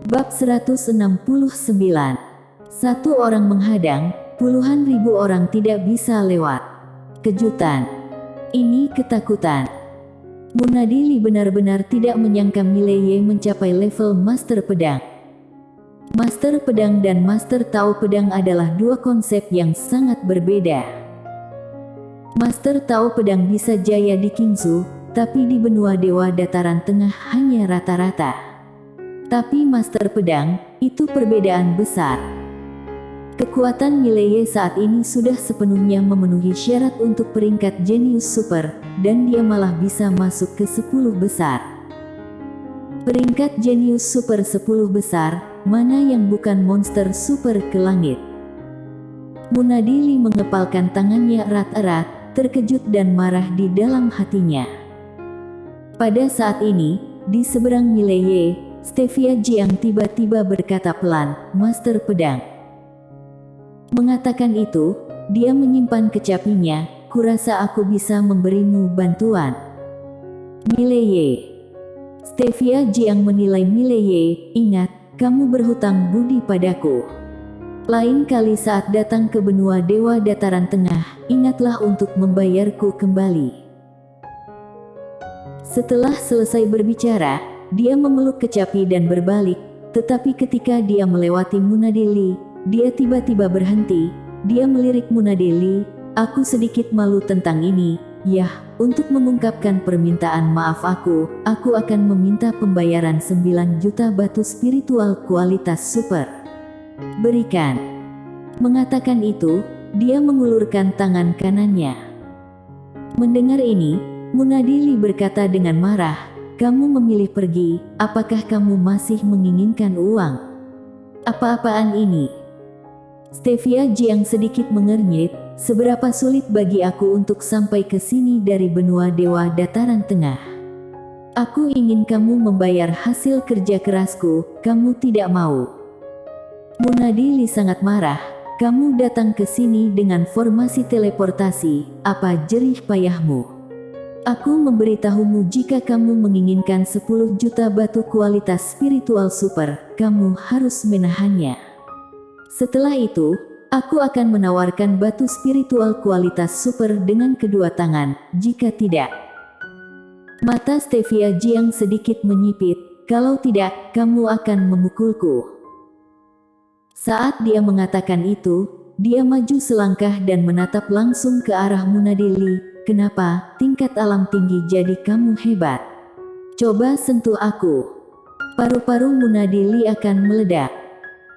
Bab 169. Satu orang menghadang, puluhan ribu orang tidak bisa lewat. Kejutan. Ini ketakutan. Munadili benar-benar tidak menyangka Mileye mencapai level Master Pedang. Master Pedang dan Master Tao Pedang adalah dua konsep yang sangat berbeda. Master Tao Pedang bisa jaya di Qingzu, tapi di benua Dewa Dataran Tengah hanya rata-rata. Tapi Master Pedang, itu perbedaan besar. Kekuatan Mileye saat ini sudah sepenuhnya memenuhi syarat untuk peringkat jenius super, dan dia malah bisa masuk ke 10 besar. Peringkat jenius super 10 besar, mana yang bukan monster super ke langit. Munadili mengepalkan tangannya erat-erat, terkejut dan marah di dalam hatinya. Pada saat ini, di seberang Mileye, Stevia Jiang tiba-tiba berkata pelan, "Master Pedang." Mengatakan itu, dia menyimpan kecapinya, "Kurasa aku bisa memberimu bantuan." Mileye. Stevia Jiang menilai Mileye, "Ingat, kamu berhutang budi padaku. Lain kali saat datang ke benua Dewa Dataran Tengah, ingatlah untuk membayarku kembali." Setelah selesai berbicara, dia memeluk kecapi dan berbalik, tetapi ketika dia melewati Munadili, dia tiba-tiba berhenti. Dia melirik Munadili, "Aku sedikit malu tentang ini. Yah, untuk mengungkapkan permintaan maaf aku akan meminta pembayaran 9 juta batu spiritual kualitas super. Berikan." Mengatakan itu, dia mengulurkan tangan kanannya. Mendengar ini, Munadili berkata dengan marah, "Kamu memilih pergi, apakah kamu masih menginginkan uang? Apa-apaan ini?" Stevia Jiang sedikit mengernyit, "Seberapa sulit bagi aku untuk sampai ke sini dari benua Dewa Dataran Tengah. Aku ingin kamu membayar hasil kerja kerasku, kamu tidak mau." Munadili sangat marah, "Kamu datang ke sini dengan formasi teleportasi, apa jerih payahmu? Aku memberitahumu jika kamu menginginkan 10 juta batu kualitas spiritual super, kamu harus menahannya. Setelah itu, aku akan menawarkan batu spiritual kualitas super dengan kedua tangan, jika tidak." Mata Stevia Jiang sedikit menyipit, "Kalau tidak, kamu akan memukulku." Saat dia mengatakan itu, dia maju selangkah dan menatap langsung ke arah Munadili. "Kenapa, tingkat alam tinggi jadi kamu hebat? Coba sentuh aku." Paru-paru Munadili akan meledak.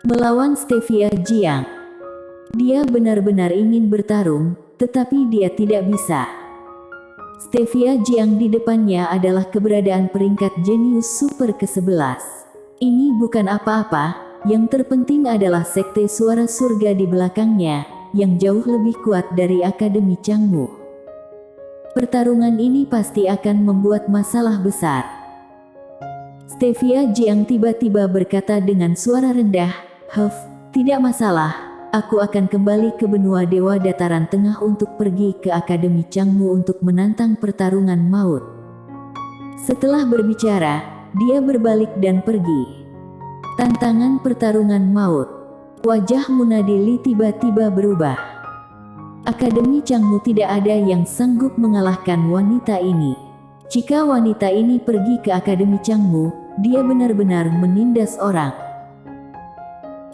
Melawan Stevia Jiang. Dia benar-benar ingin bertarung, tetapi dia tidak bisa. Stevia Jiang di depannya adalah keberadaan peringkat jenius super ke-11. Ini bukan apa-apa, yang terpenting adalah sekte suara surga di belakangnya, yang jauh lebih kuat dari Akademi Changmu. Pertarungan ini pasti akan membuat masalah besar. Stevia Jiang tiba-tiba berkata dengan suara rendah, Tidak masalah, aku akan kembali ke benua Dewa Dataran Tengah untuk pergi ke Akademi Changmu untuk menantang pertarungan maut." Setelah berbicara, dia berbalik dan pergi. Tantangan pertarungan maut. Wajah Munadili tiba-tiba berubah. Akademi Changmu tidak ada yang sanggup mengalahkan wanita ini. Jika wanita ini pergi ke Akademi Changmu, dia benar-benar menindas orang.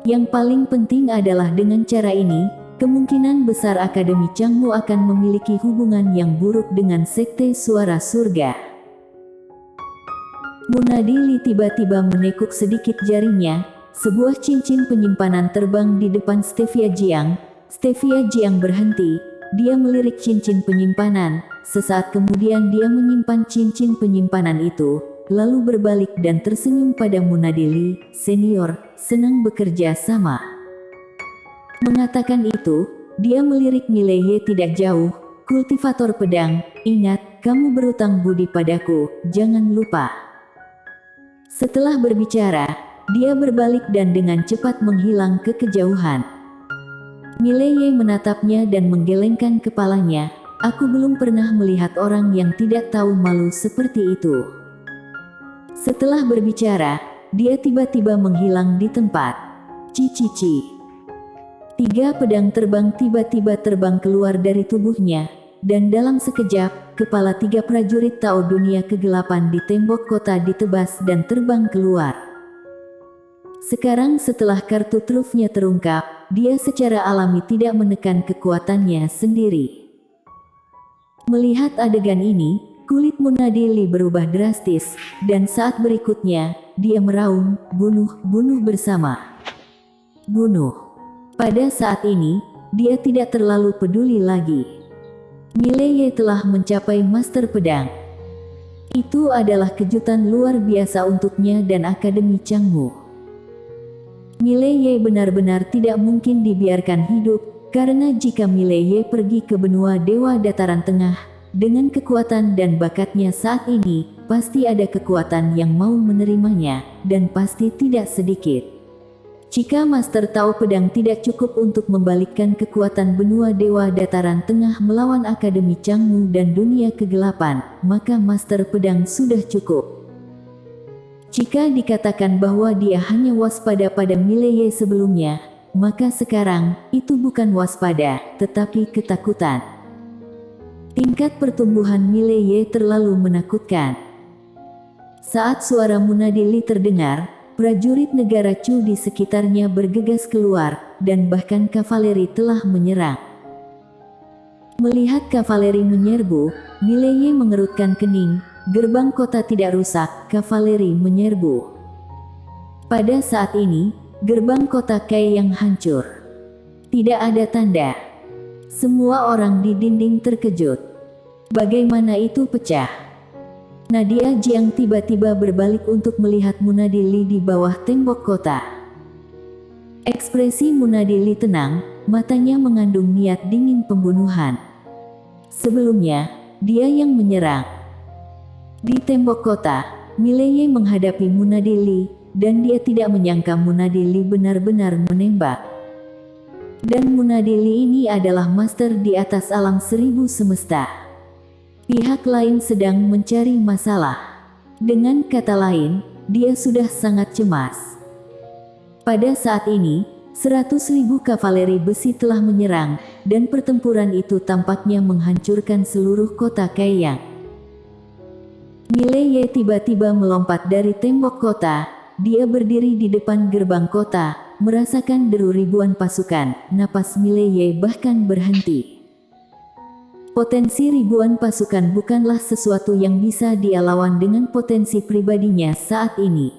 Yang paling penting adalah dengan cara ini, kemungkinan besar Akademi Changmu akan memiliki hubungan yang buruk dengan sekte suara surga. Munadili tiba-tiba menekuk sedikit jarinya, sebuah cincin penyimpanan terbang di depan Stevia Jiang. Stevia Jiang berhenti, dia melirik cincin penyimpanan, sesaat kemudian dia menyimpan cincin penyimpanan itu, lalu berbalik dan tersenyum pada Munadili, "Senior, senang bekerja sama." Mengatakan itu, dia melirik Mileye tidak jauh, "Kultivator pedang, ingat, kamu berutang budi padaku, jangan lupa." Setelah berbicara, dia berbalik dan dengan cepat menghilang ke kejauhan. Mileye menatapnya dan menggelengkan kepalanya, "Aku belum pernah melihat orang yang tidak tahu malu seperti itu." Setelah berbicara, dia tiba-tiba menghilang di tempat. Cici. 3 pedang terbang tiba-tiba terbang keluar dari tubuhnya, dan dalam sekejap, kepala 3 prajurit Tao dunia kegelapan di tembok kota ditebas dan terbang keluar. Sekarang setelah kartu trufnya terungkap, dia secara alami tidak menekan kekuatannya sendiri. Melihat adegan ini, kulit Munadi Li berubah drastis, dan saat berikutnya, dia meraung, bunuh bersama. Bunuh. Pada saat ini, dia tidak terlalu peduli lagi. Mileye telah mencapai Master Pedang. Itu adalah kejutan luar biasa untuknya dan Akademi Changmu. Mileye benar-benar tidak mungkin dibiarkan hidup, karena jika Mileye pergi ke benua Dewa Dataran Tengah, dengan kekuatan dan bakatnya saat ini, pasti ada kekuatan yang mau menerimanya, dan pasti tidak sedikit. Jika Master Tao Pedang tidak cukup untuk membalikkan kekuatan benua Dewa Dataran Tengah melawan Akademi Changmu dan dunia kegelapan, maka Master Pedang sudah cukup. Jika dikatakan bahwa dia hanya waspada pada Mileye sebelumnya, maka sekarang, itu bukan waspada, tetapi ketakutan. Tingkat pertumbuhan Mileye terlalu menakutkan. Saat suara Munadi Li terdengar, prajurit negara Chu di sekitarnya bergegas keluar, dan bahkan kavaleri telah menyerang. Melihat kavaleri menyerbu, Mileye mengerutkan kening, gerbang kota tidak rusak, kavaleri menyerbu. Pada saat ini, gerbang kota Kai yang hancur. Tidak ada tanda. Semua orang di dinding terkejut. Bagaimana itu pecah? Nadia Jiang tiba-tiba berbalik untuk melihat Munadi Li di bawah tembok kota. Ekspresi Munadi Li tenang, matanya mengandung niat dingin pembunuhan. Sebelumnya, dia yang menyerang. Di tembok kota, Mileye menghadapi Munadi Li, dan dia tidak menyangka Munadi Li benar-benar menembak. Dan Munadi Li ini adalah master di atas alam 1000 semesta. Pihak lain sedang mencari masalah. Dengan kata lain, dia sudah sangat cemas. Pada saat ini, 100.000 kavaleri besi telah menyerang, dan pertempuran itu tampaknya menghancurkan seluruh kota Kaiyang. Mileye tiba-tiba melompat dari tembok kota. Dia berdiri di depan gerbang kota, merasakan deru ribuan pasukan. Napas Mileye bahkan berhenti. Potensi ribuan pasukan bukanlah sesuatu yang bisa dia lawan dengan potensi pribadinya saat ini.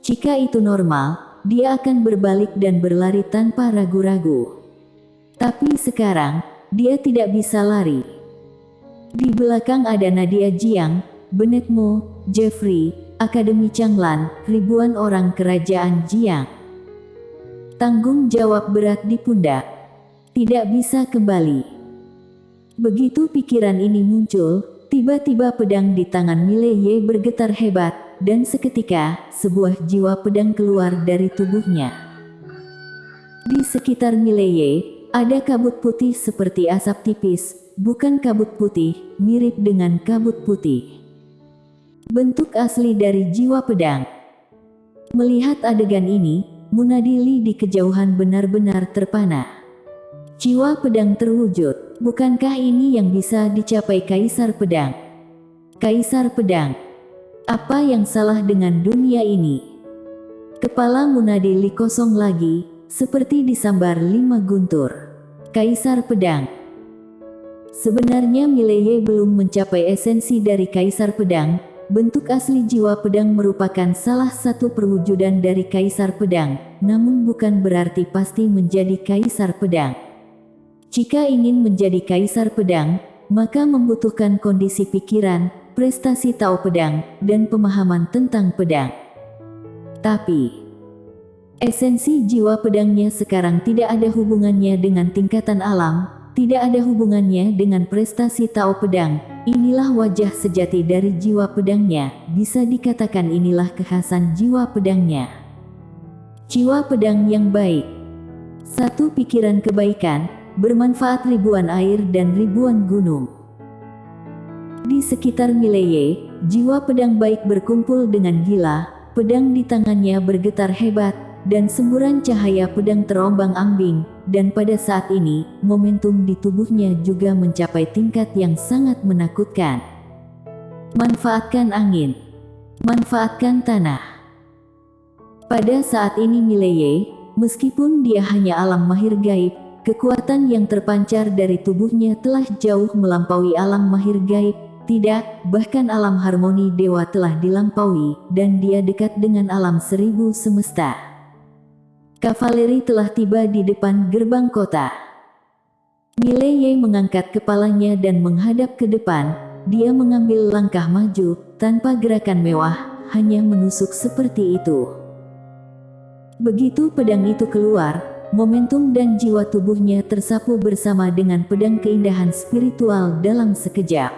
Jika itu normal, dia akan berbalik dan berlari tanpa ragu-ragu. Tapi sekarang, dia tidak bisa lari. Di belakang ada Nadia Jiang, Benet Mo, Jeffrey, Akademi Changlan, ribuan orang kerajaan Jiang. Tanggung jawab berat di pundak. Tidak bisa kembali. Begitu pikiran ini muncul, tiba-tiba pedang di tangan Mileye bergetar hebat, dan seketika, sebuah jiwa pedang keluar dari tubuhnya. Di sekitar Mileye, ada kabut putih seperti asap tipis, bukan kabut putih, mirip dengan kabut putih. Bentuk asli dari jiwa pedang. Melihat adegan ini, Munadi Li di kejauhan benar-benar terpana. Jiwa pedang terwujud. Bukankah ini yang bisa dicapai Kaisar Pedang? Kaisar Pedang. Apa yang salah dengan dunia ini? Kepala Munadi Li kosong lagi, seperti disambar 5 guntur. Kaisar Pedang. Sebenarnya Mileye belum mencapai esensi dari Kaisar Pedang. Bentuk asli jiwa pedang merupakan salah satu perwujudan dari Kaisar Pedang, namun bukan berarti pasti menjadi Kaisar Pedang. Jika ingin menjadi Kaisar Pedang, maka membutuhkan kondisi pikiran, prestasi Tao Pedang, dan pemahaman tentang pedang. Tapi, esensi jiwa pedangnya sekarang tidak ada hubungannya dengan tingkatan alam, tidak ada hubungannya dengan prestasi Tao Pedang. Inilah wajah sejati dari jiwa pedangnya, bisa dikatakan inilah kekhasan jiwa pedangnya. Jiwa pedang yang baik. Satu pikiran kebaikan, bermanfaat ribuan air dan ribuan gunung. Di sekitar Mileye, jiwa pedang baik berkumpul dengan gila, pedang di tangannya bergetar hebat, dan semburan cahaya pedang terombang-ambing, dan pada saat ini, momentum di tubuhnya juga mencapai tingkat yang sangat menakutkan. Manfaatkan angin. Manfaatkan tanah. Pada saat ini Mileye, meskipun dia hanya alam mahir gaib, kekuatan yang terpancar dari tubuhnya telah jauh melampaui alam mahir gaib. Tidak, bahkan alam harmoni dewa telah dilampaui, dan dia dekat dengan alam seribu semesta. Kavaleri telah tiba di depan gerbang kota. Mileye mengangkat kepalanya dan menghadap ke depan. Dia mengambil langkah maju, tanpa gerakan mewah, hanya menusuk seperti itu. Begitu pedang itu keluar, momentum dan jiwa tubuhnya tersapu bersama dengan pedang keindahan spiritual dalam sekejap.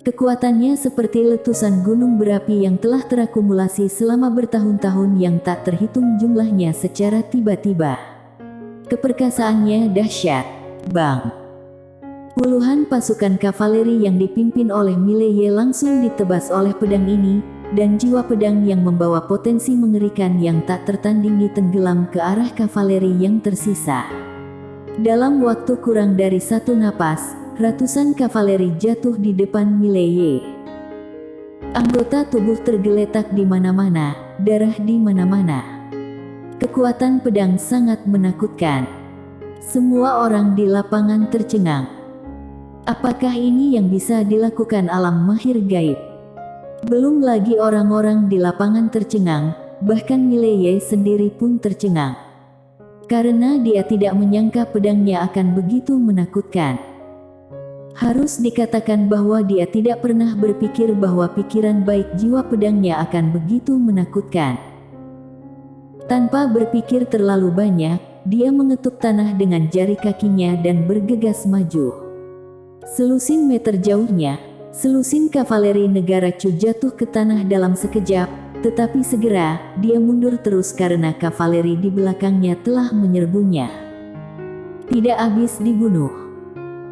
Kekuatannya seperti letusan gunung berapi yang telah terakumulasi selama bertahun-tahun yang tak terhitung jumlahnya secara tiba-tiba. Keperkasaannya dahsyat. Bang! Puluhan pasukan kavaleri yang dipimpin oleh Mileye langsung ditebas oleh pedang ini, dan jiwa pedang yang membawa potensi mengerikan yang tak tertandingi tenggelam ke arah kavaleri yang tersisa. Dalam waktu kurang dari satu napas, ratusan kavaleri jatuh di depan Mileye. Anggota tubuh tergeletak di mana-mana, darah di mana-mana. Kekuatan pedang sangat menakutkan. Semua orang di lapangan tercengang. Apakah ini yang bisa dilakukan alam mahir gaib? Belum lagi orang-orang di lapangan tercengang, bahkan Mileye sendiri pun tercengang. Karena dia tidak menyangka pedangnya akan begitu menakutkan. Harus dikatakan bahwa dia tidak pernah berpikir bahwa pikiran baik jiwa pedangnya akan begitu menakutkan. Tanpa berpikir terlalu banyak, dia mengetuk tanah dengan jari kakinya dan bergegas maju. Selusin meter jauhnya, selusin kavaleri negara Chu jatuh ke tanah dalam sekejap, tetapi segera, dia mundur terus karena kavaleri di belakangnya telah menyerbunya. Tidak habis dibunuh.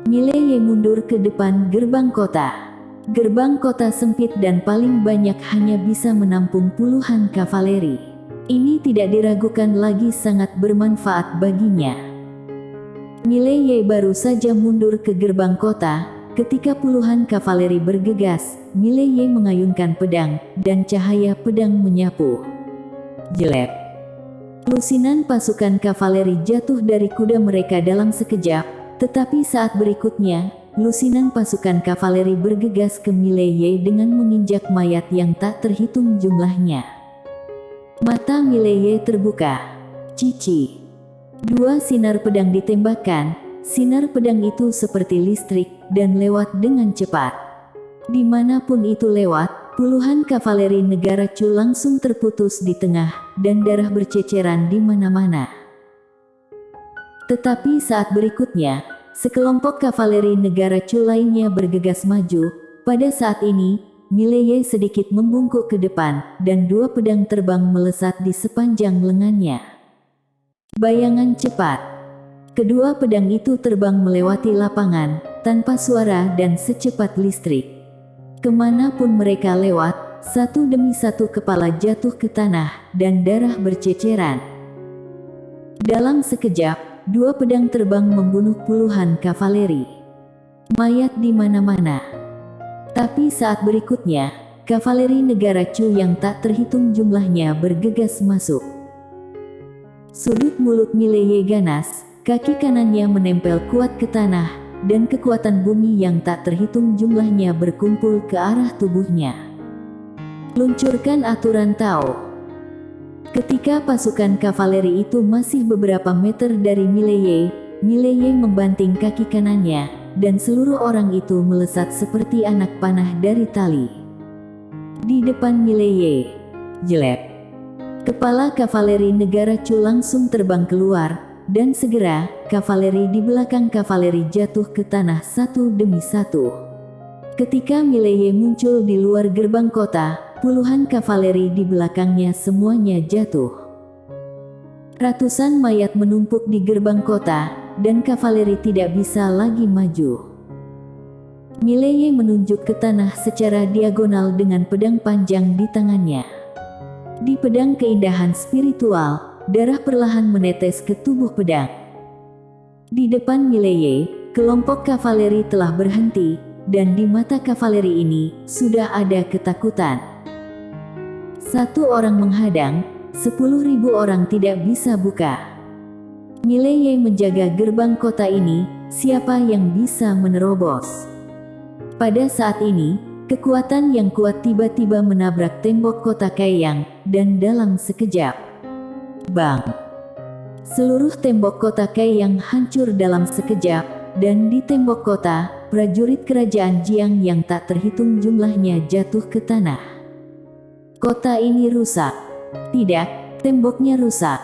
Mileye mundur ke depan gerbang kota. Gerbang kota sempit dan paling banyak hanya bisa menampung puluhan kavaleri. Ini tidak diragukan lagi sangat bermanfaat baginya. Mileye baru saja mundur ke gerbang kota, ketika puluhan kavaleri bergegas, Mileye mengayunkan pedang, dan cahaya pedang menyapu. Jelek. Lusinan pasukan kavaleri jatuh dari kuda mereka dalam sekejap, tetapi saat berikutnya, lusinan pasukan kavaleri bergegas ke Mileye dengan menginjak mayat yang tak terhitung jumlahnya. Mata Mileye terbuka. Cici. Dua sinar pedang ditembakkan, sinar pedang itu seperti listrik, dan lewat dengan cepat. Dimanapun itu lewat, puluhan kavaleri negara Chu langsung terputus di tengah, dan darah berceceran di mana-mana. Tetapi saat berikutnya, sekelompok kavaleri negara Chu lainnya bergegas maju. Pada saat ini, Mileye sedikit membungkuk ke depan, dan dua pedang terbang melesat di sepanjang lengannya. Bayangan cepat. Kedua pedang itu terbang melewati lapangan, tanpa suara dan secepat listrik. Kemanapun mereka lewat, satu demi satu kepala jatuh ke tanah, dan darah berceceran. Dalam sekejap, dua pedang terbang membunuh puluhan kavaleri. Mayat di mana-mana. Tapi saat berikutnya, kavaleri negara Chu yang tak terhitung jumlahnya bergegas masuk. Sudut mulut Mileye ganas, kaki kanannya menempel kuat ke tanah, dan kekuatan bumi yang tak terhitung jumlahnya berkumpul ke arah tubuhnya. Luncurkan aturan Tao. Ketika pasukan kavaleri itu masih beberapa meter dari Mileye, Mileye membanting kaki kanannya, dan seluruh orang itu melesat seperti anak panah dari tali. Di depan Mileye, jelek. Kepala kavaleri negara Chu langsung terbang keluar, dan segera, kavaleri di belakang kavaleri jatuh ke tanah satu demi satu. Ketika Mileye muncul di luar gerbang kota, puluhan kavaleri di belakangnya semuanya jatuh. Ratusan mayat menumpuk di gerbang kota, dan kavaleri tidak bisa lagi maju. Mileye menunjuk ke tanah secara diagonal dengan pedang panjang di tangannya. Di pedang keindahan spiritual, darah perlahan menetes ke tubuh pedang. Di depan Mileye, kelompok kavaleri telah berhenti, dan di mata kavaleri ini, sudah ada ketakutan. Satu orang menghadang, 10.000 orang tidak bisa buka. Mileye menjaga gerbang kota ini, siapa yang bisa menerobos? Pada saat ini, kekuatan yang kuat tiba-tiba menabrak tembok kota Kaiyang, dan dalam sekejap, bang! Seluruh tembok kota Kaiyang hancur dalam sekejap, dan di tembok kota, prajurit kerajaan Jiang yang tak terhitung jumlahnya jatuh ke tanah. Kota ini rusak. Tidak, temboknya rusak.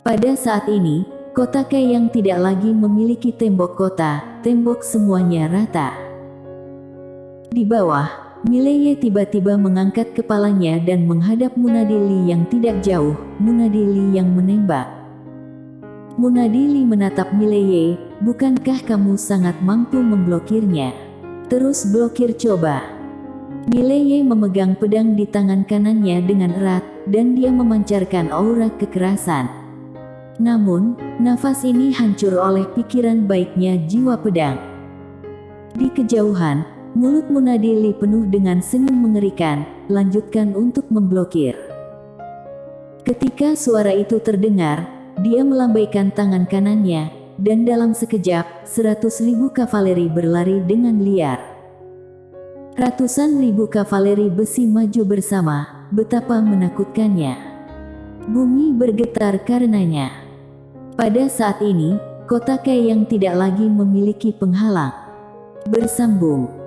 Pada saat ini, kota Kaiyang tidak lagi memiliki tembok kota, tembok semuanya rata. Di bawah, Mileye tiba-tiba mengangkat kepalanya dan menghadap Munadili yang tidak jauh, Munadili yang menembak. Munadili menatap Mileye, bukankah kamu sangat mampu memblokirnya? Terus blokir coba. Mileye memegang pedang di tangan kanannya dengan erat, dan dia memancarkan aura kekerasan. Namun, nafas ini hancur oleh pikiran baiknya jiwa pedang. Di kejauhan, mulut Munadili penuh dengan senyum mengerikan, lanjutkan untuk memblokir. Ketika suara itu terdengar, dia melambaikan tangan kanannya, dan dalam sekejap, 100.000 kavaleri berlari dengan liar. Ratusan ribu kavaleri besi maju bersama, betapa menakutkannya. Bumi bergetar karenanya. Pada saat ini, kota Kaiyang tidak lagi memiliki penghalang. Bersambung.